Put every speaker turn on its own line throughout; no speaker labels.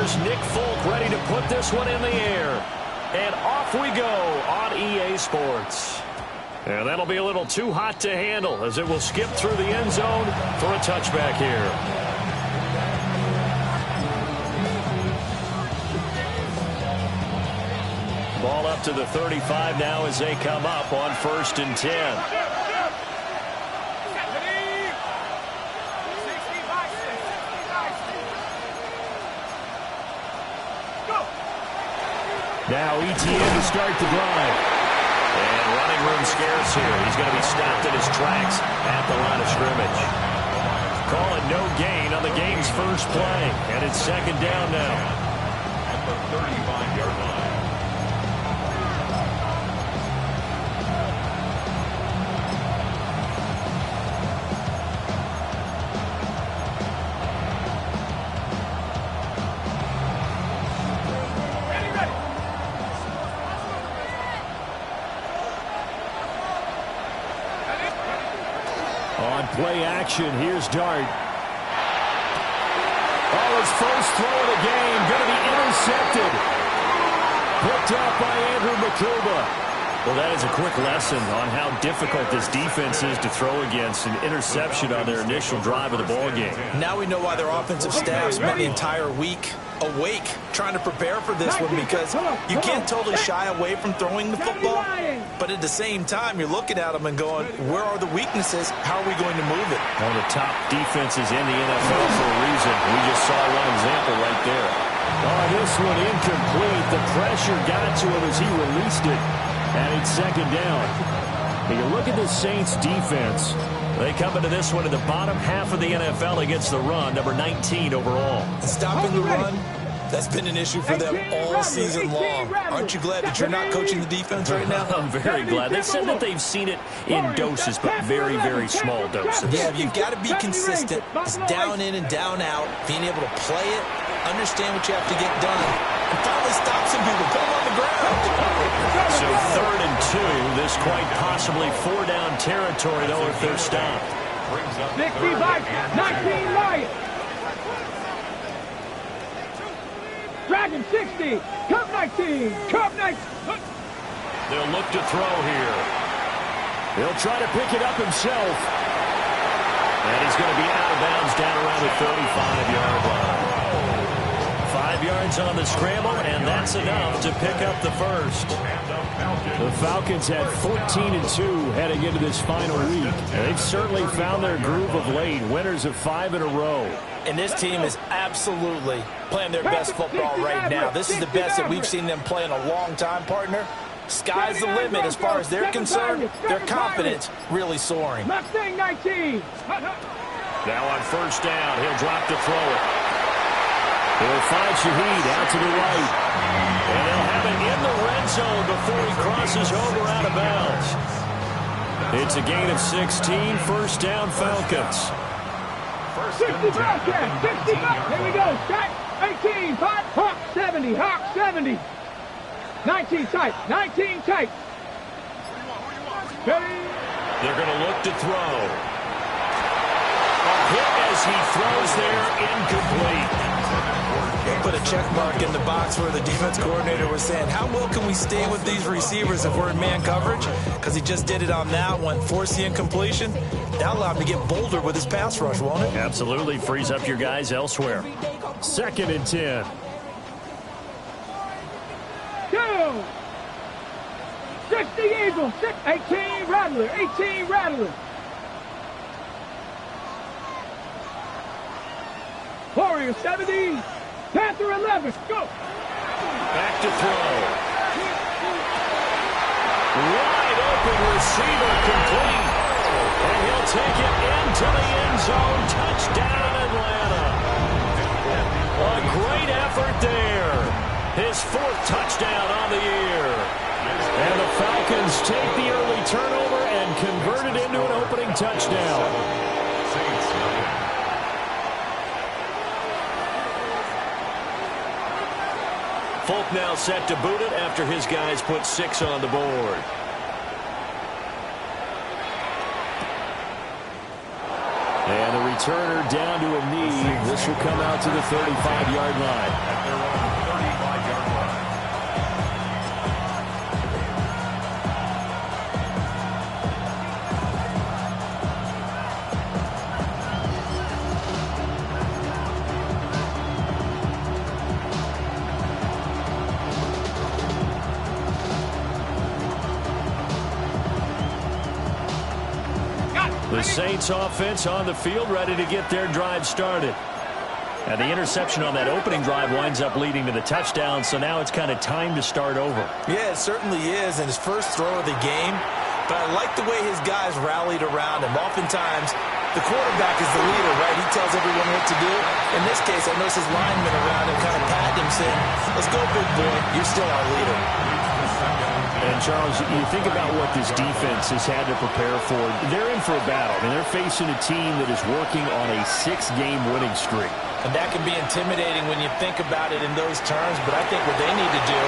Here's Nick Folk ready to put this one in the air. And off we go on EA Sports. And that'll be a little too hot to handle as it will skip through the end zone for a touchback here. Ball up to the 35 now as they come up on 1st and 10. Now ETN to start the drive. And running room scarce here. He's going to be stopped in his tracks at the line of scrimmage. Call it no gain on the game's first play. And it's 2nd down now. At the 35-yard line. Play action. Here's Dart. Oh, his first throw of the game. Going to be intercepted. Picked up by Andrew Makuba. Well, that is a quick lesson on how difficult this defense is to throw against. An interception on their initial drive of the ball game.
Now we know why their offensive staff spent the entire week awake trying to prepare for this one, because you can't totally shy away from throwing the football, but at the same time you're looking at them and going, where are the weaknesses? How are we going to move it?
One of the top defenses in the NFL for a reason. We just saw one example right there. Oh, this one incomplete. The pressure got to him as he released it, and it's 2nd down. When you look at the Saints defense, they come into this one in the bottom half of the NFL against the run, number 19 overall.
Stopping the run, that's been an issue for them all season long. Aren't you glad that you're not coaching the defense right now?
I'm very glad. They said that they've seen it in doses, but very, very small doses.
Yeah, you've got to be consistent. It's down in and down out, being able to play it, understand what you have to get done, and finally stop some people, put them on the ground.
So 3rd and 2, this quite possibly 4-down territory, though, if they're stopped.
65, 19 right. Dragon 60, Cup 19, Cup 19.
They'll look to throw here. He'll try to pick it up himself. And he's going to be out of bounds down around the 35-yard line. 5 yards on the scramble, and that's enough to pick up the first. The Falcons had 14-2 heading into this final week. They've certainly found their groove of late, winners of 5 in a row.
And this team is absolutely playing their best football right now. This is the best that we've seen them play in a long time, partner. Sky's the limit as far as they're concerned. Their confidence really soaring.
Mustang 19.
Now on 1st down, he'll drop to throw it. He'll find Shaheed out to the right. And they'll have it in the red zone before he crosses over out of bounds. It's a gain of 16, 1st down Falcons.
65, 65. Here we go. Tight. 18, 5. Hawk 70, Hawk 70. 19 tight, 19 tight.
They're going to look to throw. A hit as he throws there, incomplete.
Put a check mark in the box where the defense coordinator was saying, how well can we stay with these receivers if we're in man coverage? Because he just did it on that one, forced the incompletion. That allowed him to get bolder with his pass rush, won't it?
Absolutely, frees up your guys elsewhere. 2nd and 10.
Go! 60 Eagles, 18 Rattler, 18 Rattler. Warrior 70, Panther 11, go!
Back to throw. Wide open receiver complete. And he'll take it into the end zone. Touchdown, Atlanta. A great effort there. His 4th touchdown on the year. And the Falcons take the early turnover and convert it into an opening touchdown. Folk now set to boot it after his guys put 6 on the board. And the returner down to a knee. This will come out to the 35-yard line.
At their own 35-yard line.
The Saints offense on the field, ready to get their drive started. And the interception on that opening drive winds up leading to the touchdown, so now it's kind of time to start over.
Yeah, it certainly is, and his first throw of the game. But I like the way his guys rallied around him. Oftentimes, the quarterback is the leader, right? He tells everyone what to do. In this case, I noticed his linemen around him kind of patting him, saying, let's go, big boy. You're still our leader.
And, Charles, you think about what this defense has had to prepare for. They're in for a battle. I mean, they're facing a team that is working on a 6-game winning streak.
And that can be intimidating when you think about it in those terms, but I think what they need to do.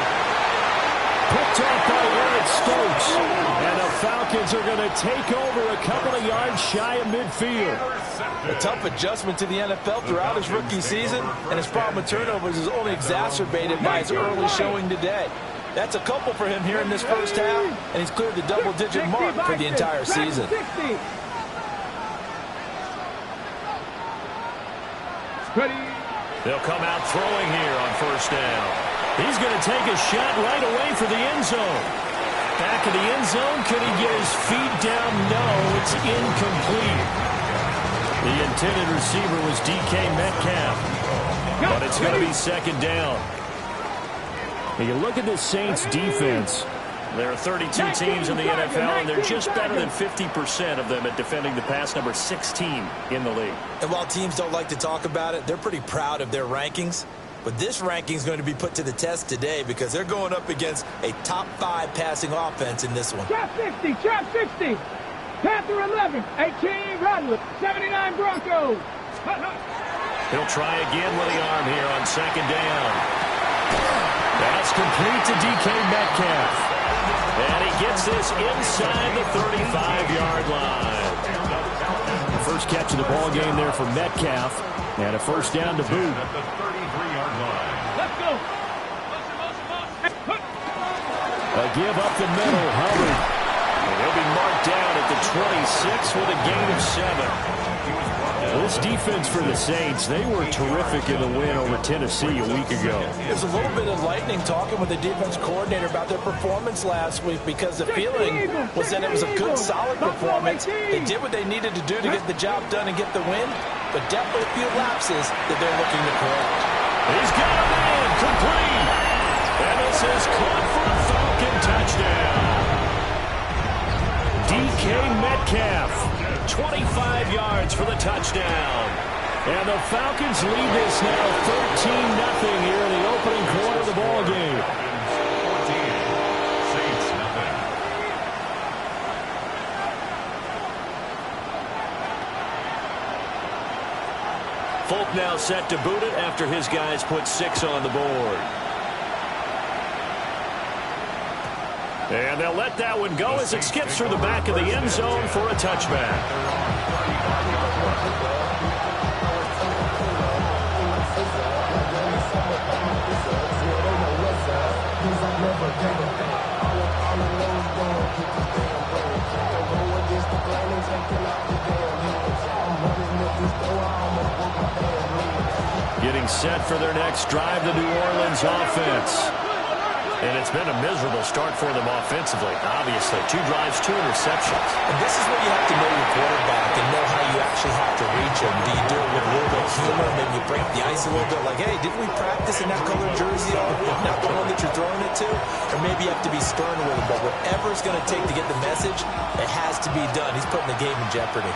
Picked off by Eric Stokes. And the Falcons are going to take over a couple of yards shy of midfield.
A tough adjustment to the NFL throughout his rookie season, and his problem with turnovers is only exacerbated by his early showing today. That's a couple for him here in this first half, and he's cleared the double-digit mark for the entire season.
They'll come out throwing here on first down. He's going to take a shot right away for the end zone. Back of the end zone. Could he get his feet down? No, it's incomplete. The intended receiver was DK Metcalf. But it's going to be second down. Now you look at the Saints defense. There are 32 teams in the NFL, and they're just better than 50% of them at defending the pass, number 16 in the league.
And while teams don't like to talk about it, they're pretty proud of their rankings. But this ranking is going to be put to the test today because they're going up against a top 5 passing offense in this one.
Trap 60, trap 60. Panther 11, 18 Rattler, 79 Broncos.
He'll try again with the arm here on second down. That's complete to DK Metcalf. And he gets this inside the 35-yard line. The first catch of the ball game there for Metcalf. And a first down to boot.
At the 33-yard line.
Let's go.
A give up the middle, Hubbard. And he'll be marked down at the 26 with a gain of 7. This defense for the Saints, they were terrific in the win over Tennessee a week ago.
There's a little bit of lightning talking with the defense coordinator about their performance last week because the feeling was that it was a good, solid performance. They did what they needed to do to get the job done and get the win, but definitely a few lapses that they're looking to correct.
He's got a man, complete. And this is caught for a Falcon touchdown. DK Metcalf, 25 yards for the touchdown. And the Falcons lead this now 13-0 here in the opening quarter of the ball game.
14, Saints nothing.
Folk now set to boot it after his guys put 6 on the board. And they'll let that one go as it skips through the back of the end zone for a touchback. Getting set for their next drive, the New Orleans offense. And it's been a miserable start for them offensively, obviously. 2 drives, 2 interceptions.
And this is where you have to know your quarterback and know how you actually have to reach him. Do you do it with a little bit of humor? Maybe you break the ice a little bit like, hey, didn't we practice in that colored jersey all week? Not the one that you're throwing it to? Or maybe you have to be stern with him. But whatever it's going to take to get the message, it has to be done. He's putting the game in jeopardy.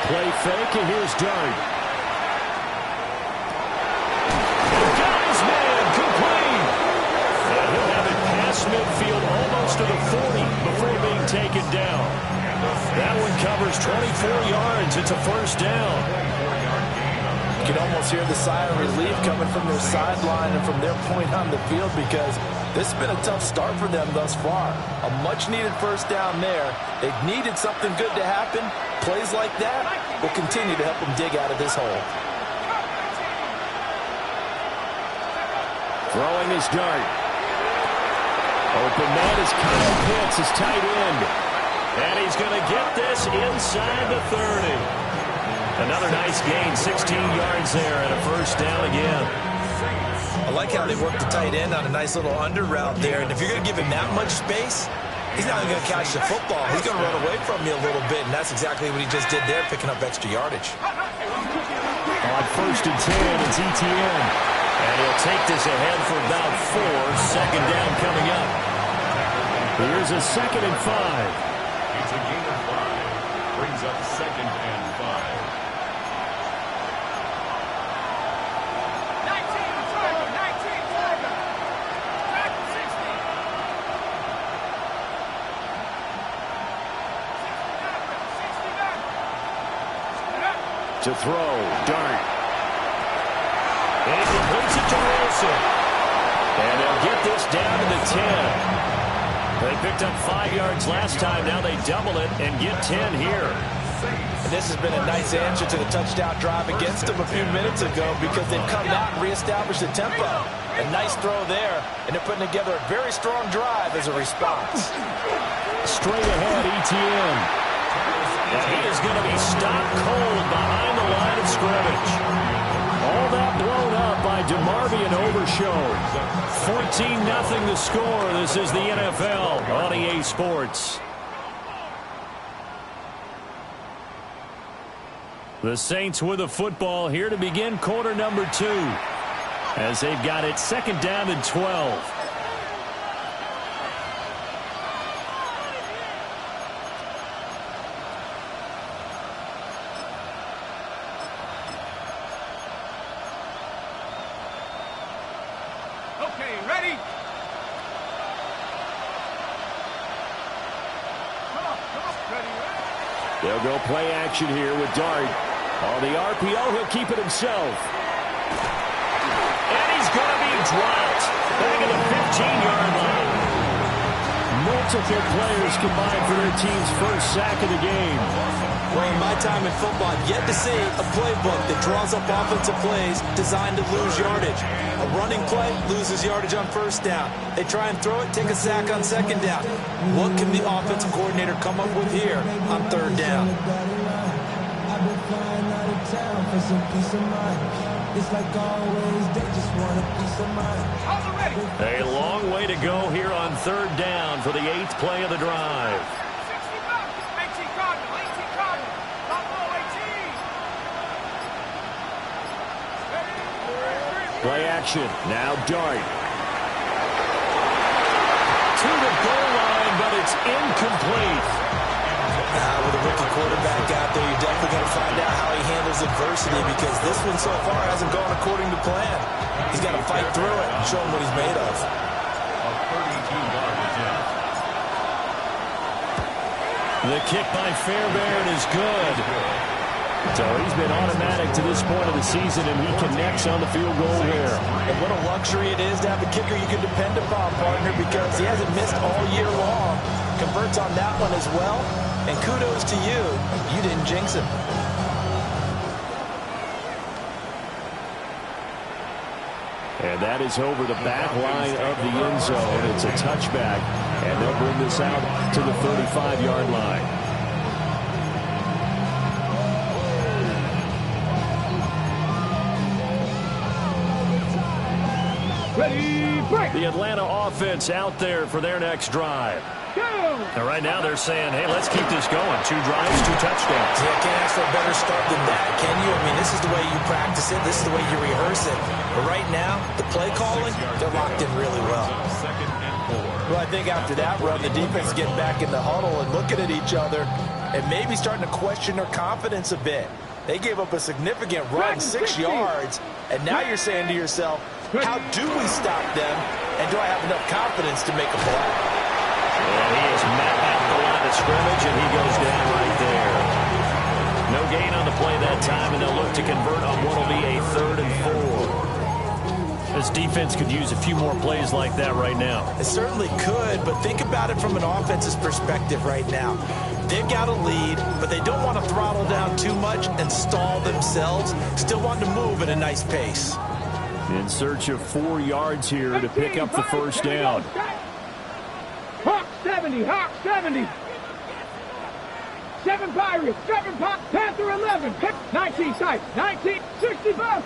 Play fake, and here's Dart. Midfield almost to the 40 before being taken down. That one covers 24 yards. It's a first down.
You can almost hear the sigh of relief coming from their sideline and from their point on the field because this has been a tough start for them thus far. A much-needed first down there. They've needed something good to happen. Plays like that will continue to help them dig out of this hole.
Throwing his dart. Open man is Kyle Pitts, his tight end. And he's going to get this inside the 30. Another nice gain, 16 yards there and a first down again.
I like how they work the tight end on a nice little under route there. And if you're going to give him that much space, he's not going to catch the football. He's going to run away from you a little bit, and that's exactly what he just did there, picking up extra yardage.
On first and 10, it's ETN. And he'll take this ahead for about 4. Second down coming up. Here's a 2nd and 5.
It's a gain of 5. Brings up 2nd and 5.
To throw, dart. And he completes it to Wilson. And they'll get this down to the 10. They picked up 5 yards last time. Now they double it and get 10 here.
And this has been a nice answer to the touchdown drive against them a few minutes ago because they've come out and reestablished the tempo. A nice throw there, and they're putting together a very strong drive as a response.
Straight ahead, ETN. And he is going to be stopped cold behind the line of scrimmage. All that blown up by DeMarvion Overshown. 14-0 the score. This is the NFL on EA Sports. The Saints with a football here to begin quarter number 2. As they've got it 2nd down and 12. They'll go play action here with Dart. On the RPO, he'll keep it himself. And he's going to be dropped. Back at the 15-yard line. Multiple players combined for their team's first sack of the game.
Well, in my time in football, I've yet to see a playbook that draws up offensive plays designed to lose yardage. A running play loses yardage on first down. They try and throw it, take a sack on second down. What can the offensive coordinator come up with here on third down?
A long way to go here on third down for the 8th play of the drive. Play action. Now Dart. To the goal line, but it's incomplete.
With a rookie quarterback out there, you're definitely going to find out how he handles adversity because this one so far hasn't gone according to plan. He's got to fight through it and show him what he's made of.
A 32-yard attempt.
The kick by Fairbairn is good. So he's been automatic to this point of the season, and he connects on the field goal there.
And what a luxury it is to have a kicker you can depend upon, partner, because he hasn't missed all year long. Converts on that one as well. And kudos to you. You didn't jinx him.
And that is over the back line of the end zone. It's a touchback, and they'll bring this out to the 35-yard line.
Ready, break.
The Atlanta offense out there for their next drive. And right now they're saying, hey, let's keep this going. 2 drives, 2 touchdowns.
Yeah, can't ask for a better start than that, can you? I mean, this is the way you practice it. This is the way you rehearse it. But right now, the play calling, they're locked in really well.
2nd and 4.
Well, I think after that run, the defense is getting back in the huddle and looking at each other and maybe starting to question their confidence a bit. They gave up a significant run, 6 yards, and now you're saying to yourself, how do we stop them, and do I have enough confidence to make a play?
And he is met at the line of scrimmage, and he goes down right there. No gain on the play that time, and they'll look to convert on what will be a 3rd and 4.
This defense could use a few more plays like that right now.
It certainly could, but think about it from an offense's perspective right now. They've got a lead, but they don't want to throttle down too much and stall themselves. Still want to move at a nice pace.
In search of 4 yards here to pick up the first down.
Hawk 70, Hawk 70. 7 Pirates, 7 Panther 11, 19 sight, 19, 65.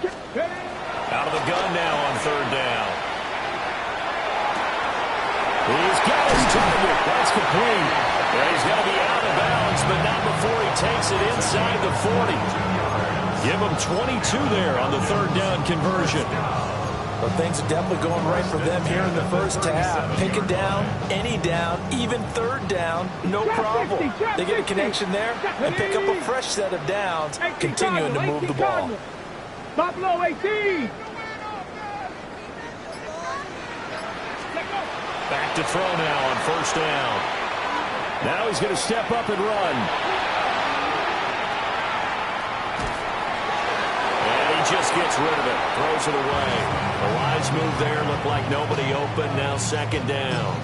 Out of the gun now on 3rd down. He's got his target. That's complete. And he's going to be out of bounds, but not before he takes it inside the 40. Give him 22 there on the 3rd down conversion.
Well, things are definitely going right for them here in the first half. Pick it down, any down, even 3rd down, no problem. They get a connection there and pick up a fresh set of downs, continuing to move the ball.
Buffalo 18.
Back to throw now on 1st down. Now he's going to step up and run. And he just gets rid of it. Throws it away. The wise move there. Looked like nobody open. Now 2nd down.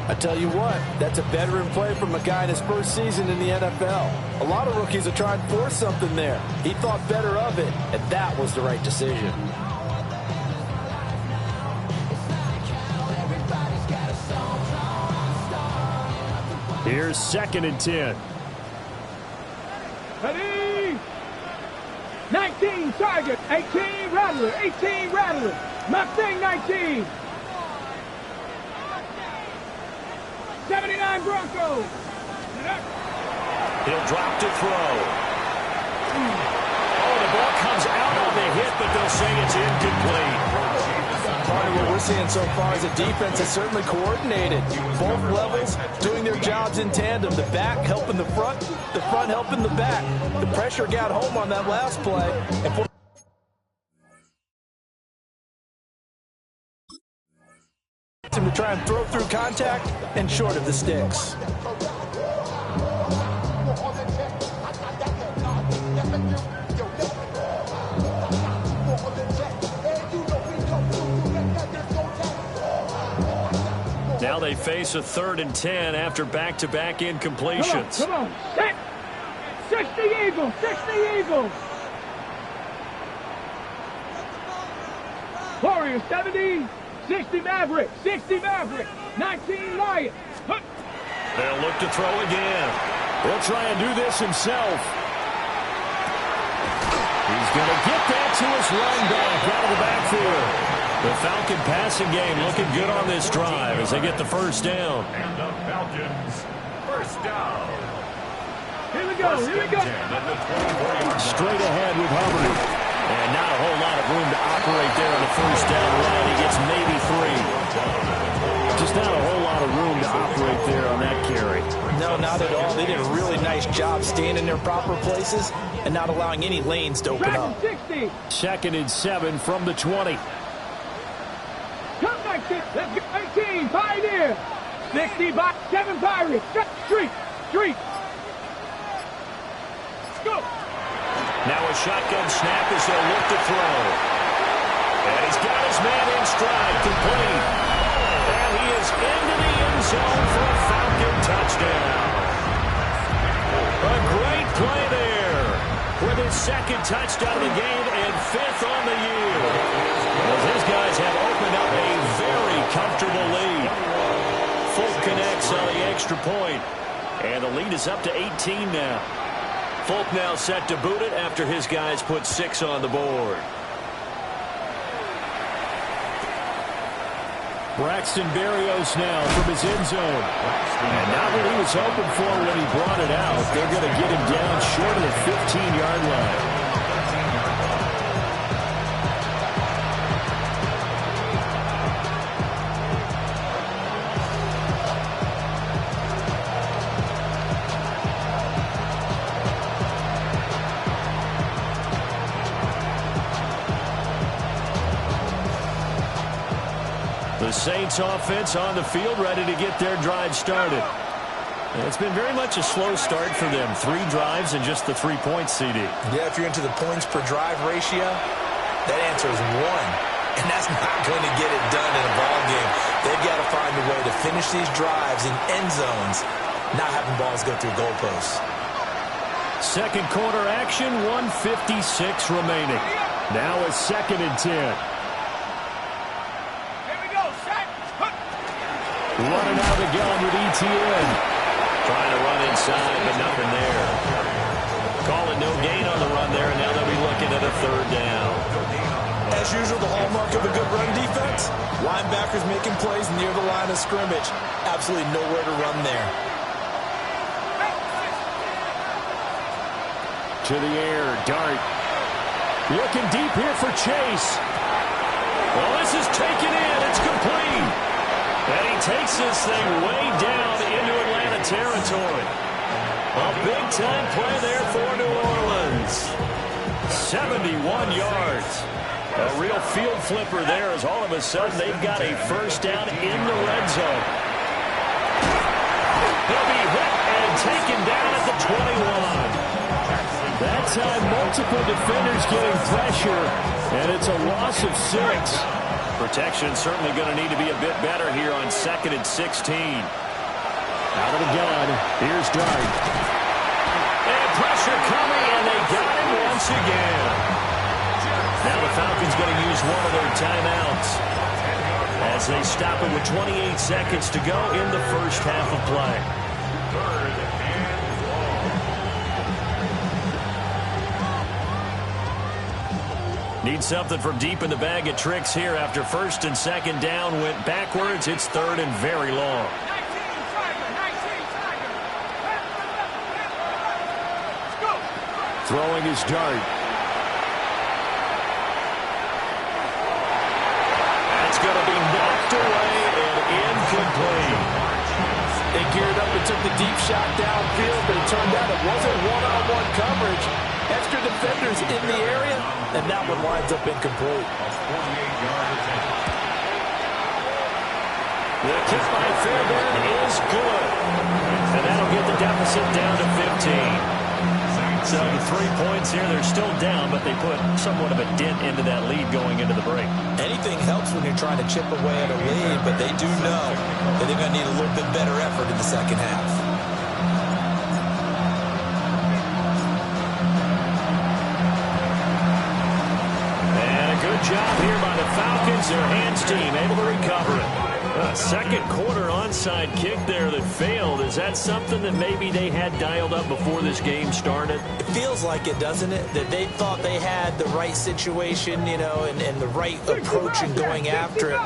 I tell you what, that's a veteran play from a guy in his first season in the NFL. A lot of rookies are trying to force something there. He thought better of it, and that was the right decision.
Here's 2nd and 10.
Ready? 19 target, 18 Rattler, 18 Rattler. Mustang 19. 79 Broncos.
He'll drop to throw. Oh, the ball comes out on the hit, but they'll say it's incomplete.
Part of what we're seeing so far is a defense that's certainly coordinated. Both levels doing their jobs in tandem. The back helping the front helping the back. The pressure got home on that last play. And him to try and throw through contact and short of the sticks.
Now they face a 3rd and 10 after back-to-back incompletions.
Come on, set. 60 Eagles, 60 Eagles. Warriors 70, 60 Maverick, 60 Maverick, 19 Lions.
They'll look to throw again. He'll try and do this himself. He's going to get that to his running back out of the backfield. The Falcon passing game looking good on this drive as they get the first down.
And the Falcons, first down.
Here we go, here we go.
Straight ahead with Hubbard. And not a whole lot of room to operate there on the first down run. He gets maybe 3. Just not a whole lot of room to operate there on that carry.
No, not at all. They did a really nice job staying in their proper places and not allowing any lanes to open up.
60.
2nd and 7 from the 20.
Come back, let's go. 18 Pioneer. 60 by 7 Pirates. Street. Go.
Now a shotgun snap as they'll look to throw. And he's got his man in stride, complete. And he is into the end zone for a Falcon touchdown. A great play there with his 2nd touchdown of the game and 5th on the year. As his guys have opened up a very comfortable lead. Folk connects on the extra point. And the lead is up to 18 now. Folk now set to boot it after his guys put 6 on the board. Braxton Berrios now from his end zone. And not what he was hoping for when he brought it out. They're going to get him down short of the 15-yard line. The Saints offense on the field ready to get their drive started.
It's been very much a slow start for them. 3 drives and just the 3 points, CD.
Yeah, if you're into the points per drive ratio, that answer is 1. And that's not going to get it done in a ball game. They've got to find a way to finish these drives in end zones, not having balls go through goalposts.
Second quarter action, 1:56 remaining. Now a 2nd and 10.
Here we go, set.
Running out of the gun with ETN.
Trying to run inside, but nothing there. Calling no gain on the run there, and now they'll be looking at a 3rd down.
As usual, the hallmark of a good run defense, linebackers making plays near the line of scrimmage. Absolutely nowhere to run there.
To the air, Dart. Looking deep here for Chase. Well, this is taken in. It's complete. And he takes this thing way down into Atlanta territory. A big-time play there for New Orleans. 71 yards. A real field flipper there as all of a sudden they've got a 1st down in the red zone. He'll be hit and taken down at the 21. That time, multiple defenders getting pressure, and it's a loss of 6.
Protection certainly going to need to be a bit better here on 2nd and 16.
Out of the gun, here's Dart.
And pressure coming, and they got him once again. Now the Falcons going to use one of their timeouts as they stop it with 28 seconds to go in the 1st half of play.
3rd and long.
Need something from deep in the bag of tricks here after 1st and 2nd down went backwards. It's 3rd and very long.
19 Tiger. Let's go.
Throwing his Dart.
Going to be knocked away and incomplete.
They geared up and took the deep shot downfield, but it turned out it wasn't one-on-one coverage. Extra defenders in the area, and that one winds up incomplete.
The kick by Fairbairn is good. And that'll get the deficit down to 15. So the 3 points here, they're still down, but they put somewhat of a dent into that lead going into the break.
Anything helps when you're trying to chip away at a lead, but they do know that they're going to need a little bit better effort in the 2nd half.
And a good job here by the Falcons. Their hands team able to recover it. A 2nd quarter onside kick there that failed. Is that something that maybe they had dialed up before this game started?
It feels like it, doesn't it? That they thought they had the right situation, you know, and the right approach in going after it.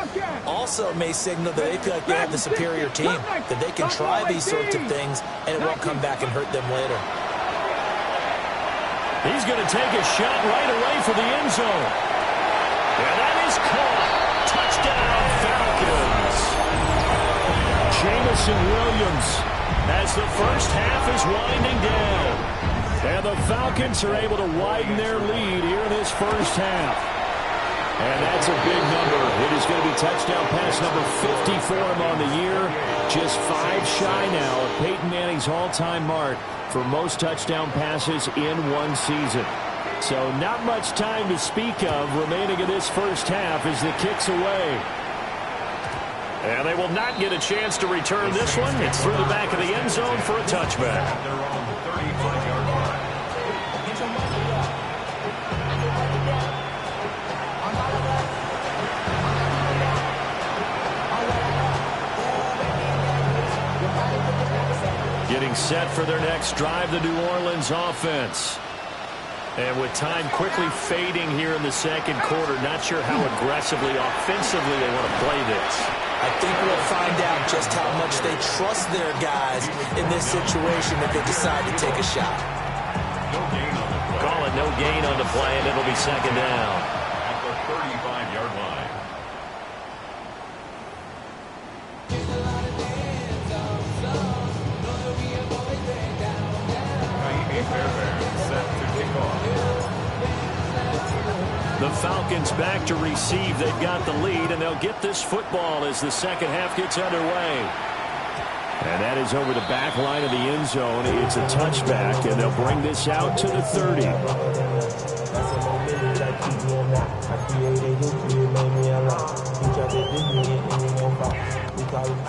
Also may signal that they feel like they have the superior team, that they can try these sorts of things and it won't come back and hurt them later.
He's going to take a shot right away for the end zone. And that is caught. Touchdown, Falcons.
Jamison Williams
As the 1st half is winding down.
and the Falcons are able to widen their lead here in this 1st half. And that's a big number. It is going to be touchdown pass number 50 for him on the year. Just 5 shy now of Peyton Manning's all-time mark for most touchdown passes in one season. So not much time to speak of remaining in this 1st half as the kick's away.
And they will not get a chance to return this one. It's through the back of the end zone for a touchback.
They're on the 35-yard line.
Getting set for their next drive, the New Orleans offense. And with time quickly fading here in the 2nd quarter, not sure how aggressively, offensively they want to play this.
I think we'll find out just how much they trust their guys in this situation if they decide to take a shot.
Call it no gain on the play, and it'll be 2nd down.
At the 35-yard line.
The Falcons back to receive. They've got the lead, and they'll get this football as the 2nd half gets underway.
And that is over the back line of the end zone. It's a touchback, and they'll bring this out to the 30.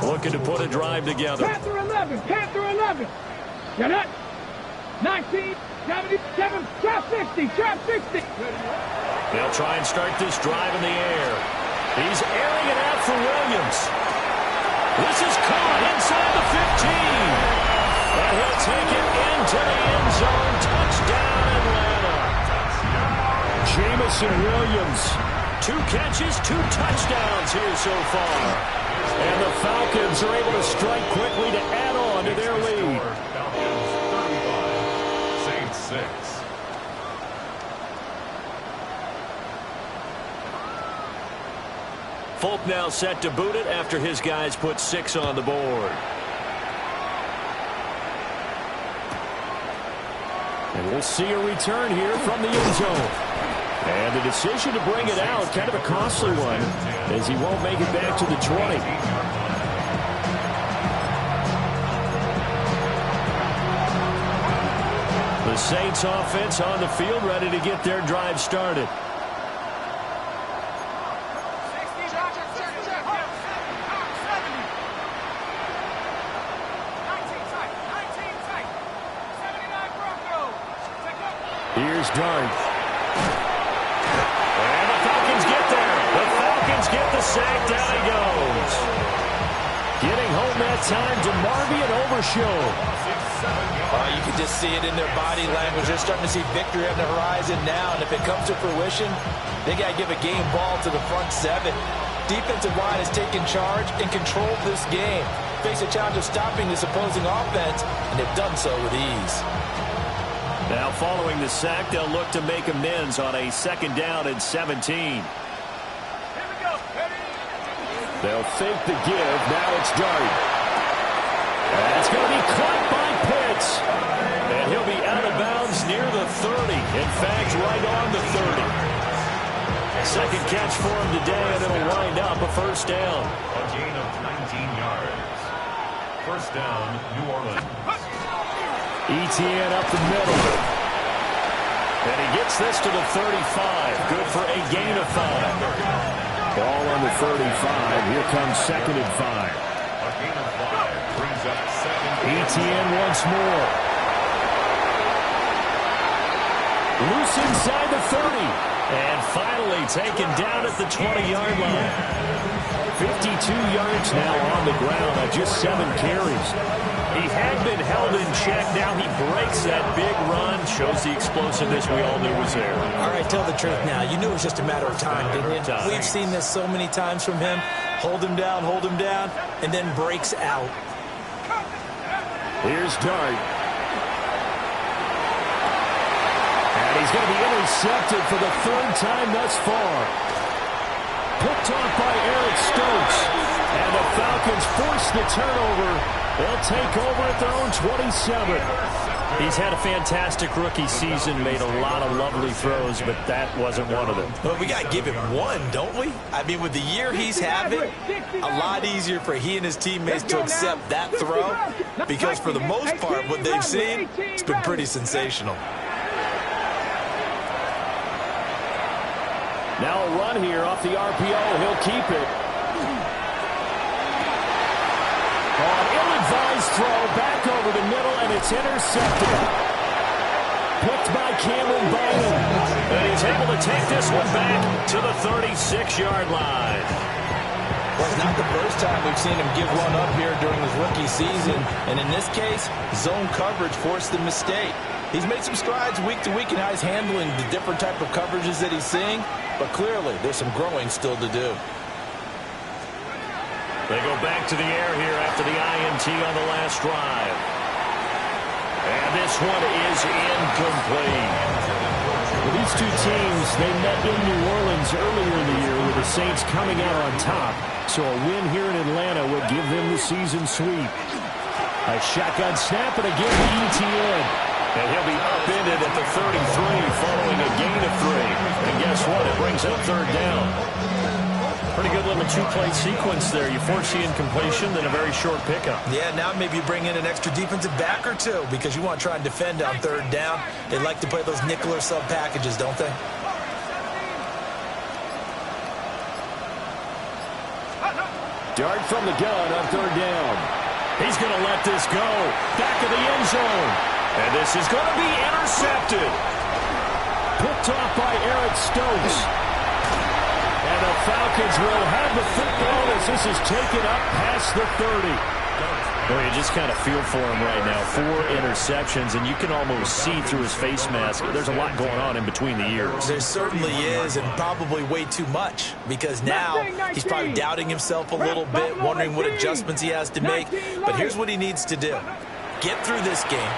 Looking to put a drive together.
Panther 11, Panther 11. Get up. 19, 77, trap 60, trap 60.
They'll try and start this drive in the air. He's airing it out for Williams. This is caught inside the 15. And he'll take it into the end zone. Touchdown, Atlanta. Jamison Williams. 2 catches, 2 touchdowns here so far. And the Falcons are able to strike quickly to add on to their lead.
Falcons 35, Saints 6.
Folk now set to boot it after his guys put 6 on the board. And we'll see a return here from the end zone. And the decision to bring it out, kind of a costly one, as he won't make it back to the 20. The Saints offense on the field, ready to get their drive started. Here's Dart. And the Falcons get there. The Falcons get the sack. Down he goes. Getting home that time to Marvy and Overshow.
You can just see it in their body language. They're starting to see victory on the horizon now. And if it comes to fruition, they got to give a game ball to the front 7. Defensive line has taken charge and controlled this game. Face a challenge of stopping this opposing offense, and they've done so with ease.
Now following the sack, they'll look to make amends on a 2nd down and 17.
Here we go. Ready?
They'll fake the give. Now it's Dart. And it's going to be caught by Pitts. And he'll be out of bounds near the 30. In fact, right on the 30. Second catch for him today, and it'll wind up a 1st down.
A gain of 19 yards. 1st down, New Orleans.
Etienne up the middle. And he gets this to the 35. Good for a gain of 5. Ball on the 35. Here comes 2nd and 5.
A gain of 5 brings up 2nd.
Etienne once more. Loose inside the 30. And finally taken down at the 20-yard line. 52 yards now on the ground on just 7 carries. He had been held in check. Now he breaks that big run. Shows the explosiveness we all knew was there.
All right, tell the truth now. You knew it was just a matter of time, didn't you? We've seen this so many times from him. Hold him down, and then breaks out.
Here's Dart. And he's going to be intercepted for the 3rd time thus far. Picked off by Eric Stokes. And the Falcons force the turnover. They'll take over at their own 27. He's had a fantastic rookie season, made a lot of lovely throws, but that wasn't one of them.
Well, we got to give him one, don't we? I mean, with the year he's having, a lot easier for he and his teammates to accept that throw, because for the most part, what they've seen, it's been pretty sensational.
Now a run here off the RPO. He'll keep it. On ill-advised throw, back over the middle, and it's intercepted. Picked by Cameron Bynum. And he's able to take this one back to the 36-yard line.
Well, it's not the first time we've seen him give one up here during his rookie season. And in this case, zone coverage forced the mistake. He's made some strides week to week in how he's handling the different type of coverages that he's seeing. But clearly, there's some growing still to do.
They go back to the air here after the INT on the last drive. And this one is incomplete. Well, these two teams, they met in New Orleans earlier in the year with the Saints coming out on top. So a win here in Atlanta would give them the season sweep. A shotgun snap, and again to Etienne. And he'll be upended at the 33 following a gain of 3. And guess what? It brings up 3rd down.
Pretty good little two-play sequence there. You force the incompletion, then a very short pickup.
Yeah, now maybe you bring in an extra defensive back or two because you want to try and defend on third down. They like to play those nickel or sub packages, don't they?
Dart from the gun on third down.
He's going to let this go. Back of the end zone. And this is going to be intercepted.
Picked off by Eric Stokes. And the Falcons will have the football as this is taken up past the 30.
Boy, you just kind of feel for him right now. 4 interceptions, and you can almost see through his face mask. There's a lot going on in between the ears.
There certainly is, and probably way too much, because now he's probably doubting himself a little bit, wondering what adjustments he has to make. But here's what he needs to do. Get through this game,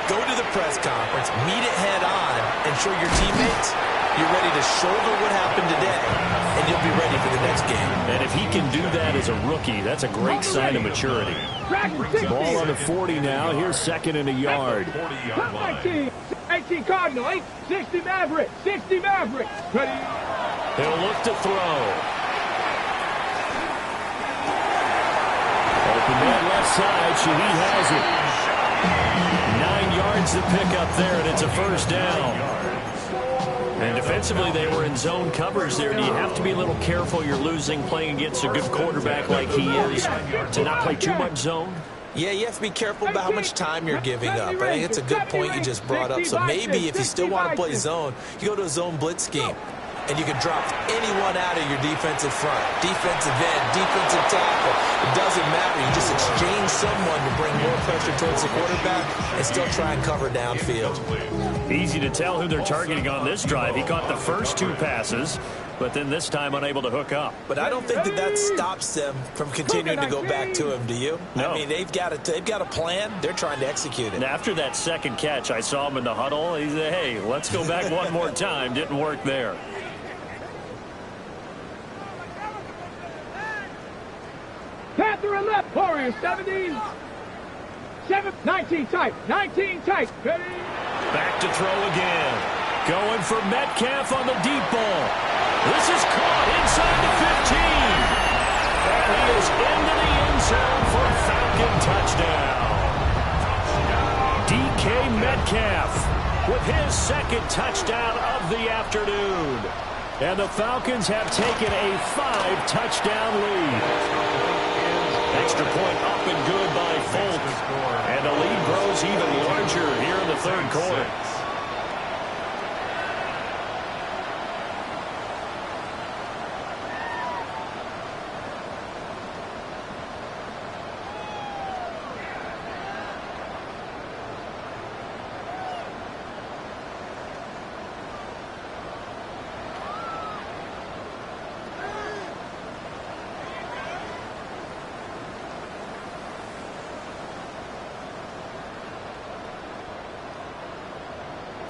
go to the press conference, meet it head on, and show your teammates you're ready to shoulder what happened today, and you'll be ready for the next game.
And if he can do that as a rookie, that's a great sign of maturity.
Ball on the 40 now. Here's second and a yard.
18 Cardinal, 60 Maverick, 60 Maverick. Ready?
He'll look to throw.
Open that left side. Shaheed has it.
9 yards to pick up there, and it's a first down. And defensively, they were in zone covers there. Do you have to be a little careful? You're losing playing against a good quarterback like he is to not play too much zone?
Yeah, you have to be careful about how much time you're giving up. I think it's a good point you just brought up. So maybe if you still want to play zone, you go to a zone blitz scheme. And you can drop anyone out of your defensive front, defensive end, defensive tackle. It doesn't matter. You just exchange someone to bring more pressure towards the quarterback and still try and cover downfield.
Easy to tell who they're targeting on this drive. He caught the first 2 passes, but then this time unable to hook up.
But I don't think that stops them from continuing to go back to him, do you?
No.
I mean, they've got a plan. They're trying to execute it.
And after that second catch, I saw him in the huddle. He said, hey, let's go back one more time. Didn't work there.
Panther and left. Warriors 17. 19 tight. 19 tight. Ready?
Back to throw again. Going for Metcalf on the deep ball. This is caught inside the 15. And he is into the end zone for a Falcon touchdown. DK Metcalf with his second touchdown of the afternoon. And the Falcons have taken a 5-touchdown lead. Extra point up and good by Folk. And the lead grows even larger here in the third quarter.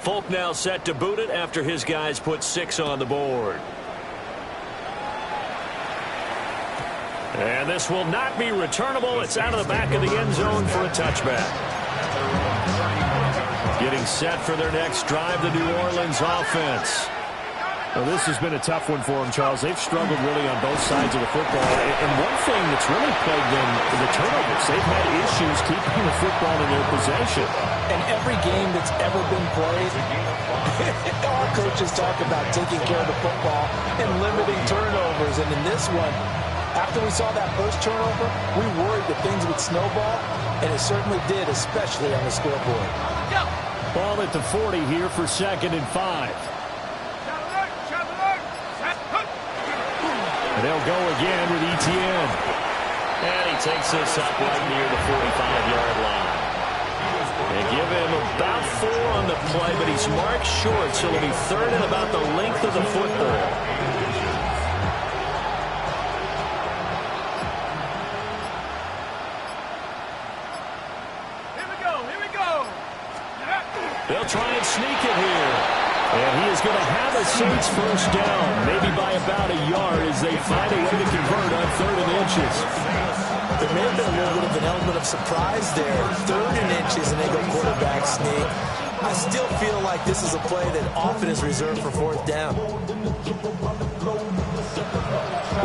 Folk now set to boot it after his guys put 6 on the board. And this will not be returnable. It's out of the back of the end zone for a touchback. Getting set for their next drive, the New Orleans offense.
Well, this has been a tough one for them, Charles. They've struggled really on both sides of the football. And one thing that's really plagued them is the turnovers. They've had issues keeping the football in their possession.
And every game that's ever been played, our coaches talk about taking care of the football and limiting turnovers. And in this one, after we saw that first turnover, we worried that things would snowball, and it certainly did, especially on the scoreboard.
Ball at the 40 here for 2nd and 5. And they'll go again with Etienne.
And he takes this up right near the 45-yard line. They give him about 4 on the play, but he's marked short, so it'll be 3rd and about the length of the football.
Here we go.
They'll try and sneak it here. And he is going to have a Saints first down, maybe by about a yard as they find a way to convert on 3rd and inches.
There may have been a little bit of an element of surprise there. 3rd and inches, and they go quarterback sneak.
I still feel like this is a play that often is reserved for fourth down.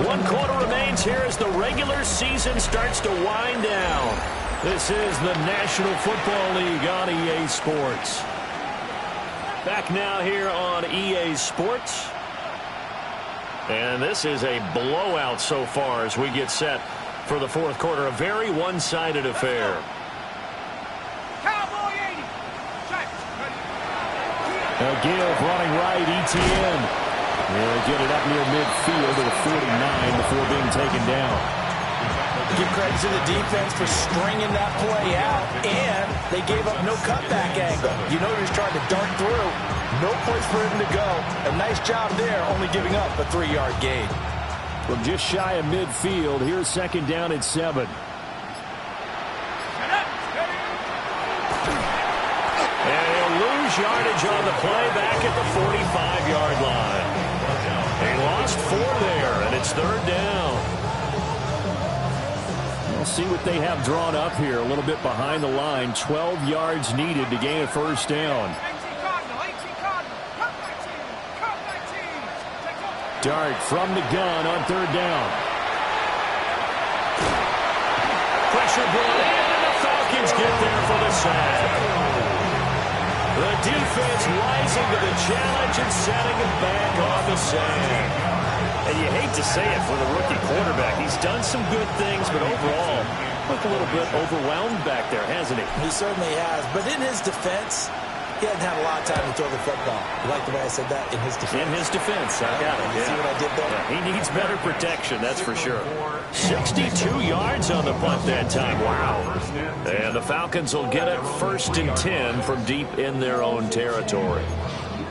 1 quarter remains here as the regular season starts to wind down. This is the National Football League on EA Sports. Back now here on EA Sports. And this is a blowout so far as we get set for the fourth quarter. A very one-sided affair.
Cowboy 80.
Give running right, ETN. They'll get it up near midfield to the 49 before being taken down.
Give credit to the defense for stringing that play out, and they gave up no cutback angle. You know he was trying to dart through. No place for him to go. A nice job there, only giving up a 3-yard gain.
From just shy of midfield, here's second down at 7.
And he'll lose yardage on the play back at the 45-yard line. They lost 4 there, and it's third down.
We'll see what they have drawn up here. A little bit behind the line. 12 yards needed to gain a first down. Dart from the gun on third down.
Pressure brought in, and the Falcons get there for the sack. The defense rising to the challenge and setting it back on the sack.
And you hate to say it for the rookie quarterback. He's done some good things, but overall, looked a little bit overwhelmed back there, hasn't he?
He certainly has. But in his defense, he hasn't had a lot of time to throw the football. You like the way I said that? In his defense.
In his defense, I got it.
You see what I did there?
Yeah, he needs better protection, that's for sure. 62 yards on the punt that time. Wow.
And the Falcons will get it 1st and 10 from deep in their own territory.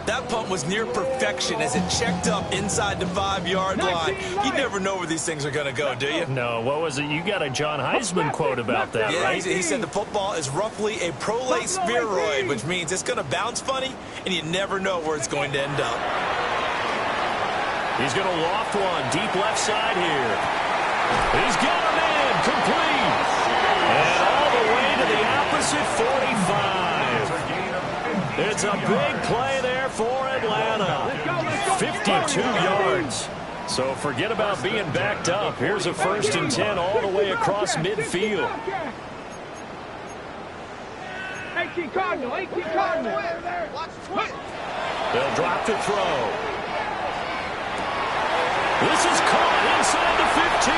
That punt was near perfection as it checked up inside the 5-yard line. You never know where these things are going to go, do you?
No, what was it? You got a John Heisman quote about that,
yeah,
right?
He said the football is roughly a prolate spheroid, which means it's going to bounce funny, and you never know where it's going to end up.
He's going to loft one deep left side here. He's got a man complete. And all the way to the opposite 45. It's a big play there for Atlanta. 52 yards. So forget about being backed up. Here's a 1st and 10 all the way across midfield.
18 Cardinal, 18 Cardinal.
They'll drop to throw. This is caught inside the 15.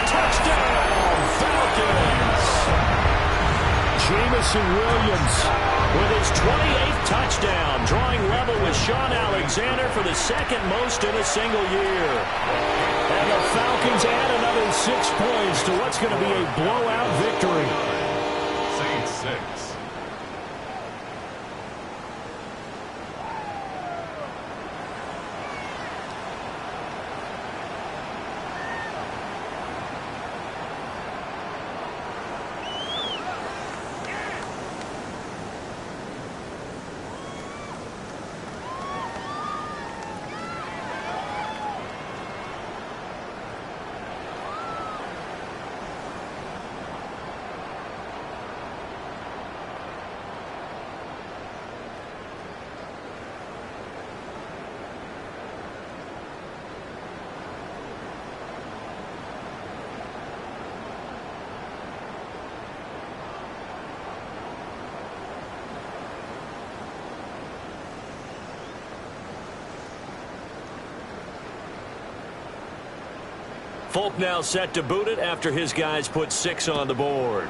Touchdown, Falcons. Jamison Williams with his 28th touchdown, drawing level with Sean Alexander for the 2nd most in a single year. And the Falcons add another 6 points to what's going to be a blowout victory.
Saints 6.
Folk now set to boot it after his guys put 6 on the board.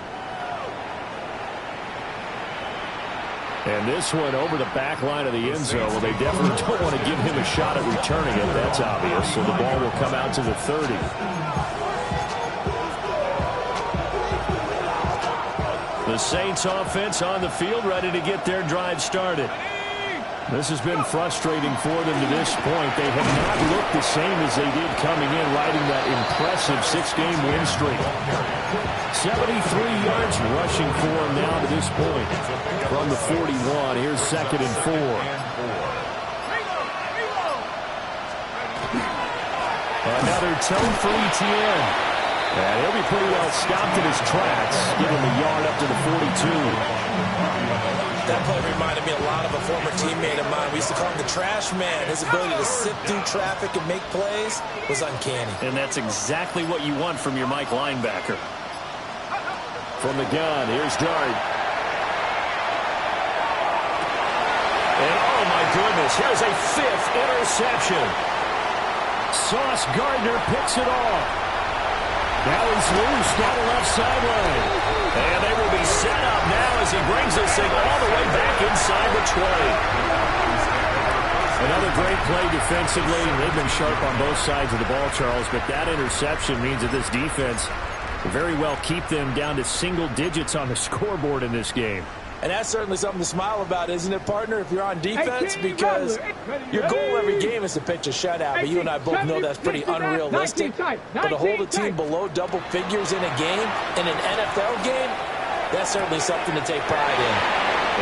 And this one over the back line of the end zone. Well, they definitely don't want to give him a shot at returning it. That's obvious. So the ball will come out to the 30.
The Saints offense on the field, ready to get their drive started.
This has been frustrating for them to this point. They have not looked the same as they did coming in, riding that impressive 6-game win streak. 73 yards rushing for them now to this point. From the 41, here's 2nd and 4. Another tone for ETN. And he'll be pretty well stopped in his tracks, giving the yard up to the 42.
That play reminded me a lot of a former teammate of mine. We used to call him the trash man. His ability to sift through traffic and make plays was uncanny.
And that's exactly what you want from your Mike linebacker.
From the gun, here's Dart. And oh my goodness, here's a 5th interception. Sauce Gardner picks it off. Now he's loose down the left sideline.
And they will be set up now as he brings this thing all the way back inside the 20.
Another great play defensively. They've been sharp on both sides of the ball, Charles, but that interception means that this defense will very well keep them down to single digits on the scoreboard in this game.
And that's certainly something to smile about, isn't it, partner, if you're on defense? Because your goal every game is to pitch a shutout. But you and I both know that's pretty unrealistic. But to hold a team below double figures in a game, in an NFL game, that's certainly something to take pride in.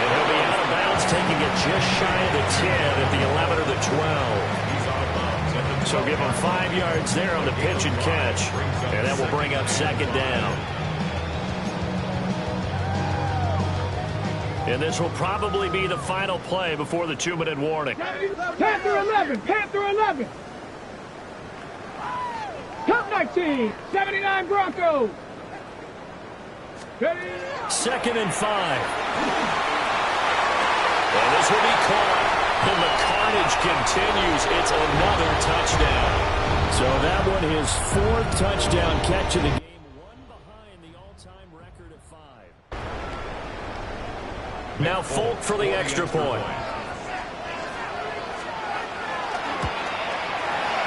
And he'll be out of bounds, taking it just shy of the 10 at the 11 or the 12. So give him 5 yards there on the pitch and catch. And that will bring up 2nd down. And this will probably be the final play before the 2-minute warning.
Panther 11, Panther 11. Cup 19, 79 Broncos.
2nd and 5. And this will be caught. And the carnage continues. It's another touchdown.
So that one, his 4th touchdown catch of the game. One behind the all-time record of 5.
Now Folk for the extra point.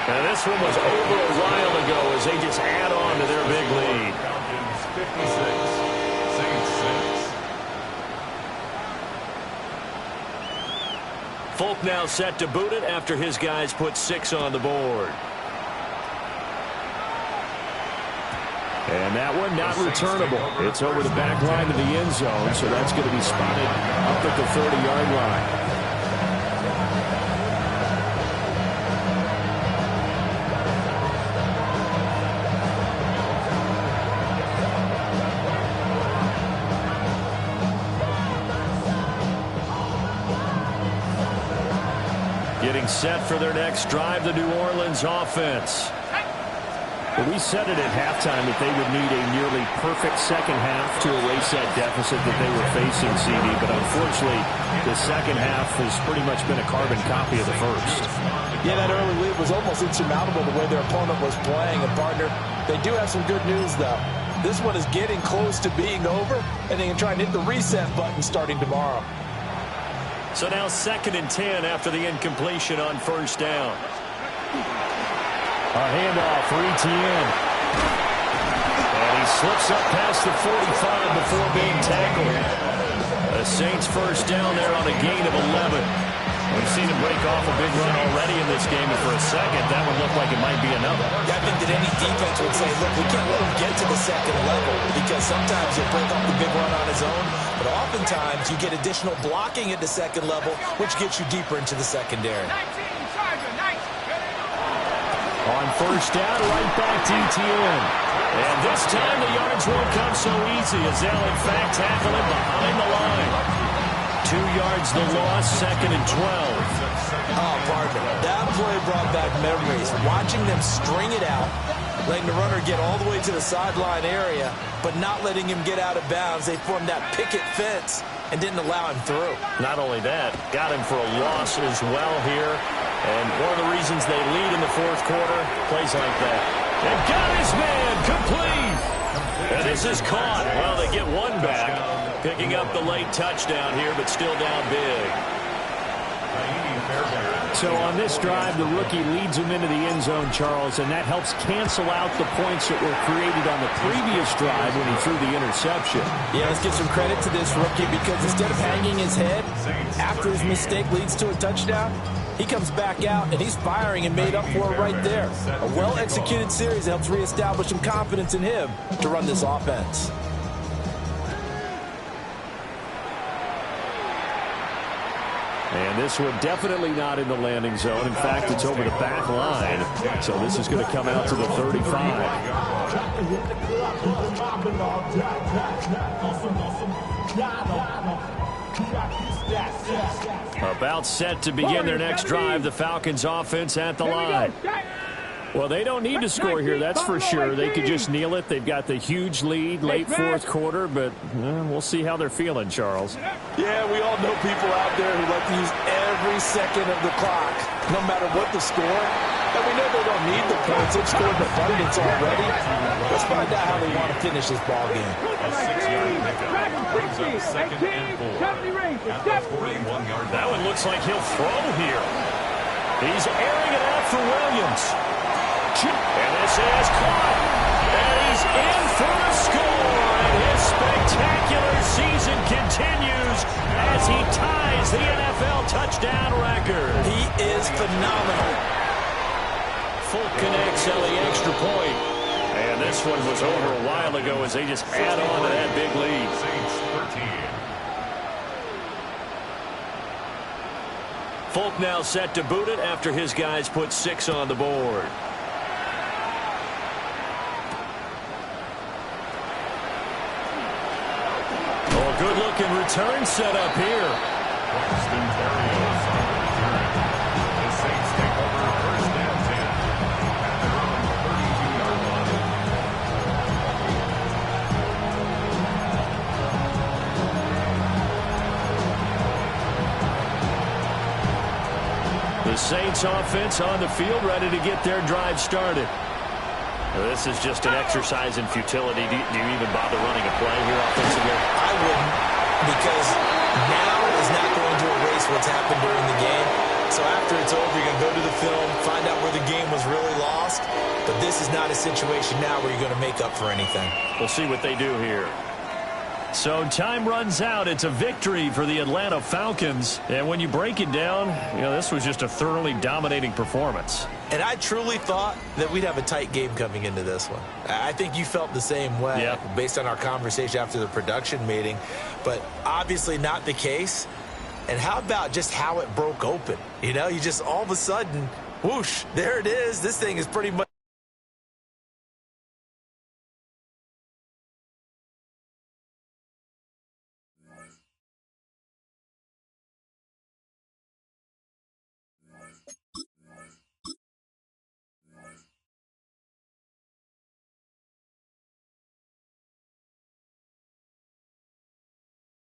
And this one was over a while ago as they just add on to their big lead. 56-6. Folk now set to boot it after his guys put 6 on the board.
And that one not returnable. It's over the back line of the end zone, so that's going to be spotted up at the 30-yard line.
Getting set for their next drive, the New Orleans offense.
Well, we said it at halftime that they would need a nearly perfect second half to erase that deficit that they were facing, CD. But unfortunately, the second half has pretty much been a carbon copy of the first.
Yeah, that early lead was almost insurmountable the way their opponent was playing. And, partner, they do have some good news, though. This one is getting close to being over, and they can try and hit the reset button starting tomorrow.
So now 2nd and 10 after the incompletion on 1st down.
A handoff for Etienne.
And he slips up past the 45 before being tackled. The Saints 1st down there on a gain of 11. We've seen him break off a big run already in this game, and for a second, that would look like it might be another.
Yeah, I think that any defense would say, look, we can't let him get to the second level, because sometimes he'll break off the big run on his own, but oftentimes you get additional blocking at the second level, which gets you deeper into the secondary.
On 1st down, right back to Etienne.
And this time the yards won't come so easy as they'll in fact tackle him behind the line. 2 yards the loss, 2nd and 12.
Oh, partner, that play brought back memories. Watching them string it out, letting the runner get all the way to the sideline area, but not letting him get out of bounds. They formed that picket fence and didn't allow him through.
Not only that, got him for a loss as well here. And one of the reasons they lead in the 4th quarter, plays like that. And got his man, complete. And this is caught. Well, they get one back. Picking up the late touchdown here, but still down big.
So on this drive, the rookie leads him into the end zone, Charles, and that helps cancel out the points that were created on the previous drive when he threw the interception.
Yeah, let's give some credit to this rookie, because instead of hanging his head after his mistake leads to a touchdown, he comes back out and he's firing and made up for it right there. A well-executed series that helps reestablish some confidence in him to run this offense.
And this one definitely not in the landing zone. In fact, it's over the back line. So this is going to come out to the 35.
About set to begin their next drive, the Falcons offense at the line. Well, they don't need to score here, that's for sure. They could just kneel it. They've got the huge lead late fourth quarter, but we'll see how they're feeling, Charles.
Yeah, we all know people out there who like to use every second of the clock, no matter what the score. And we know they don't need the points. They've scored an abundance already. Let's find out how they want to finish this ball game.
A 6-yard pickup brings up second and 4 at the 41-yard line.
That one looks like he'll throw here. He's airing it out for Williams. And this is caught. And he's in for a score. And his spectacular season continues as he ties the NFL touchdown record.
He is phenomenal.
Fulk connects on the extra point. And this one was over a while ago as they just add on to that big lead.
Saints 13.
Fulk now set to boot it after his guys put 6 on the board. Oh, good-looking return set up here.
Braxton Berrios on the return. The Saints take over first and 10 at their own 32-yard line.
The Saints offense on the field, ready to get their drive started. This is just an exercise in futility. Do you even bother running a play here offensively?
I wouldn't, because now is not going to erase what's happened during the game. So after it's over, you're going to go to the film, find out where the game was really lost. But this is not a situation now where you're going to make up for anything.
We'll see what they do here. So time runs out. It's a victory for the Atlanta Falcons. And when you break it down, this was just a thoroughly dominating performance.
And I truly thought that we'd have a tight game coming into this one. I think you felt the same way based on our conversation after the production meeting. But obviously not the case. And how about just how it broke open? You just all of a sudden, whoosh, there it is. This thing is pretty much